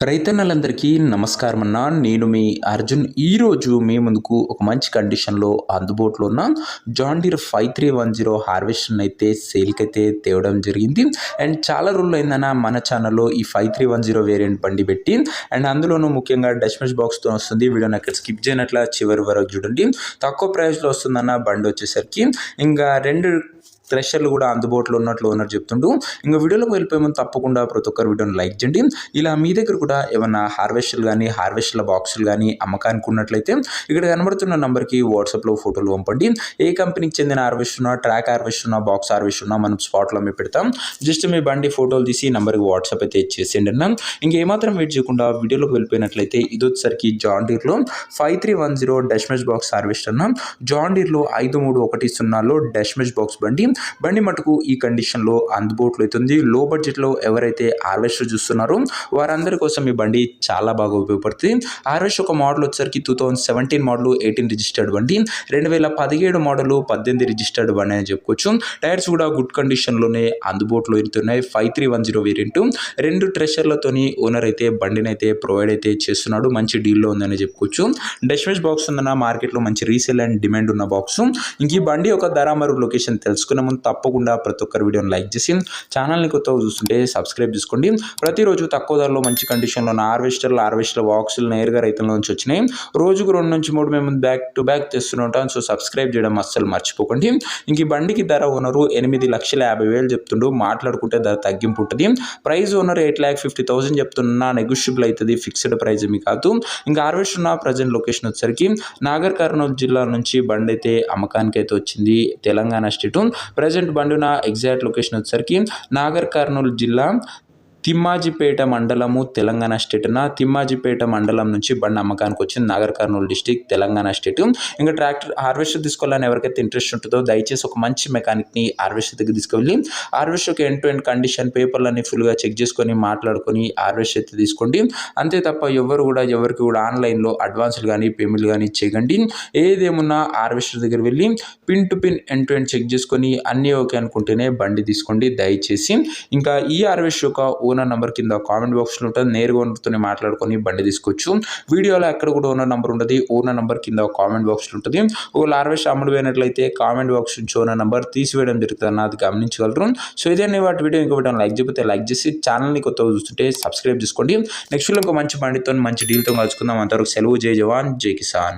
రైతన్నలందరికీ నమస్కారం అన్న. నేను మీ అర్జున్. ఈరోజు మీ ముందుకు ఒక మంచి కండిషన్లో అందుబాటులో ఉన్న జాన్ డీర్ 5310 హార్వెస్టర్ అయితే సేల్కి అయితే తేవడం జరిగింది. అండ్ చాలా రోజులు అయిందన్న మన ఛానల్లో ఈ 5310 వేరియంట్ బండి పెట్టి. అండ్ అందులోనూ ముఖ్యంగా డష్మెష్ బాక్స్తో వస్తుంది. వీడియోని అక్కడ స్కిప్ చేయనట్ల చివరి వరకు చూడండి. తక్కువ ప్రైస్లో వస్తుందన్న బండి వచ్చేసరికి. ఇంకా రెండు థ్రెషర్లు కూడా అందుబాటులో ఉన్నట్లు ఓనర్ చెప్తుండు. ఇంకా వీడియోలోకి వెళ్ళిపోయే ముందు తప్పకుండా ప్రతి ఒక్కరు వీడియోని లైక్ చేయండి. ఇలా మీ దగ్గర కూడా ఏమన్నా హార్వెస్టర్లు కానీ హార్వెస్టర్ల బాక్సులు కానీ అమ్మకానికి ఉన్నట్లయితే ఇక్కడ కనబడుతున్న నంబర్కి వాట్సాప్లో ఫోటోలు పంపండి. ఏ కంపెనీకి చెందిన హార్వెస్టర్ ఉన్నా, ట్రాక్ హార్వెస్టర్ ఉన్నా, బాక్స్ హార్వెస్టర్ ఉన్నా మనం స్పాట్లో మేము పెడతాం. జస్ట్ మీ బండి ఫోటోలు తీసి నంబర్కి వాట్సాప్ అయితే ఇచ్చేసేయండి అన్న. ఇంకేమాత్రం వెయిట్ చేయకుండా వీడియోలోకి వెళ్ళిపోయినట్లయితే ఇది వచ్చేసరికి జాన్ డీర్లో 5310 డష్మెష్ బాక్స్ హార్వెస్టర్ అన్న. జాన్ డీర్లో 5310లో డష్మెష్ బాక్స్ బండి మటుకు ఈ కండిషన్లో అందుబాటులో అవుతుంది. లో బడ్జెట్లో ఎవరైతే హార్వెస్టర్ చూస్తున్నారో వారందరి కోసం ఈ బండి చాలా బాగా ఉపయోగపడుతుంది. హార్వెస్టర్ ఒక మోడల్ వచ్చేసరికి 2017 మోడల్ 18 రిజిస్టర్డ్ బండి, 2017 మోడల్ 18 రిజిస్టర్డ్ బండి అని చెప్పుకోవచ్చు. టైర్స్ కూడా గుడ్ కండిషన్లోనే అందుబాటులో అవుతున్నాయి. 5310 వేరియంట్ 2 ట్రెషర్లతోని ఓనర్ అయితే బండిని అయితే ప్రొవైడ్ అయితే చేస్తున్నాడు. మంచి డీల్లో ఉందని చెప్పుకోవచ్చు. డష్మెష్ బాక్స్ ఉందన్న మార్కెట్లో మంచి రీసేల్ అండ్ డిమాండ్ ఉన్న బాక్స్. ఇంక ఈ బండి యొక్క ధర మరియు లొకేషన్ తెలుసుకునే ముందు తప్పకుండా ప్రతి ఒక్కరు వీడియోని లైక్ చేసి ఛానల్ని కొత్తగా చూస్తుంటే సబ్స్క్రైబ్ చేసుకోండి. ప్రతిరోజు తక్కువ ధరలో మంచి కండిషన్లో ఉన్న హార్వెస్టర్ బాక్సులు నేరుగా రైతుల నుంచి వచ్చినాయి. రోజుకు 2 నుంచి 3 మేము బ్యాక్ టు బ్యాక్ తెస్తూనే ఉంటాం. సో సబ్స్క్రైబ్ చేయడం అస్సలు మర్చిపోకండి. ఇంక ఈ బండికి ధర ఓనరు 8,50,000 చెప్తుండు. మాట్లాడుకుంటే ధర తగ్గింపు ఉంటుంది. ప్రైస్ ఓనర్ 8,50,000 చెప్తున్నా, నెగోషియబుల్ అవుతుంది. ఫిక్స్డ్ ప్రైజ్ మీ కాదు. ఇంకా హార్వెస్టర్ ఉన్న ప్రజెంట్ లొకేషన్ వచ్చేసరికి నాగర్ కర్నూలు జిల్లా నుంచి బండి అయితే అమ్మకానికి అయితే వచ్చింది. తెలంగాణ స్టేట్. ప్రజెంట్ బండి ఉన్న ఎగ్జాక్ట్ లొకేషన్ వచ్చేసరికి నాగర్ కర్నూలు జిల్లా తిమ్మాజిపేట మండలము, తెలంగాణ స్టేట్. తిమ్మాజిపేట మండలం నుంచి బండి అమ్మకానికి వచ్చింది. Nagar Kurnool district, Telangana state. ఇంకా ట్రాక్టర్ హార్వెస్టర్ తీసుకోవాలని ఎవరికైతే ఇంట్రెస్ట్ ఉంటుందో దయచేసి ఒక మంచి మెకానిక్ని హార్వెస్టర్ దగ్గర తీసుకువెళ్ళి హార్వెస్టర్కి ఎండ్ టు ఎండ్ కండిషన్ పేపర్లన్నీ ఫుల్గా చెక్ చేసుకొని మాట్లాడుకొని హార్వెస్టర్ అయితే తీసుకోండి. అంతే తప్ప ఎవరికి కూడా ఆన్లైన్లో అడ్వాన్స్లు కానీ పేమెంట్లు కానీ చేయకండి. ఏదేమున్నా హార్వెస్టర్ దగ్గర వెళ్ళి pin to pin end to end check చేసుకొని అన్నీ ఓకే అనుకుంటేనే బండి తీసుకోండి దయచేసి. ఇంకా ఈ హార్వెస్టర్ యొక్క ఓనర్ నంబర్ కింద కామెంట్ బాక్స్లో ఉంటుంది. నేరుగా ఓనర్తో మాట్లాడుకొని బండి తీసుకోవచ్చు. వీడియోలో ఎక్కడ కూడా ఓనర్ నంబర్ ఉంటుంది. ఓనర్ నంబర్ కింద కామెంట్ బాక్స్లో ఉంటుంది. ఒకవేళ హార్వెస్ట్ అమ్ముడు పోయినట్లయితే కామెంట్ బాక్స్ నుంచి ఓనర్ నంబర్ తీసివేయడం జరుగుతుంది అన్న, అది గమనించగలరు. సో ఇదే వాటి వీడియో ఇంకొకటి లైక్ చెప్తే లైక్ చేసి ఛానల్ని కొత్తగా చూస్తుంటే సబ్స్క్రైబ్ చేసుకోండి. నెక్స్ట్ ఇంకో మంచి బండితో మంచి డీల్తో కలుసుకుందాం. అంతవరకు సెలవు. జై జవాన్ జై కిసాన్.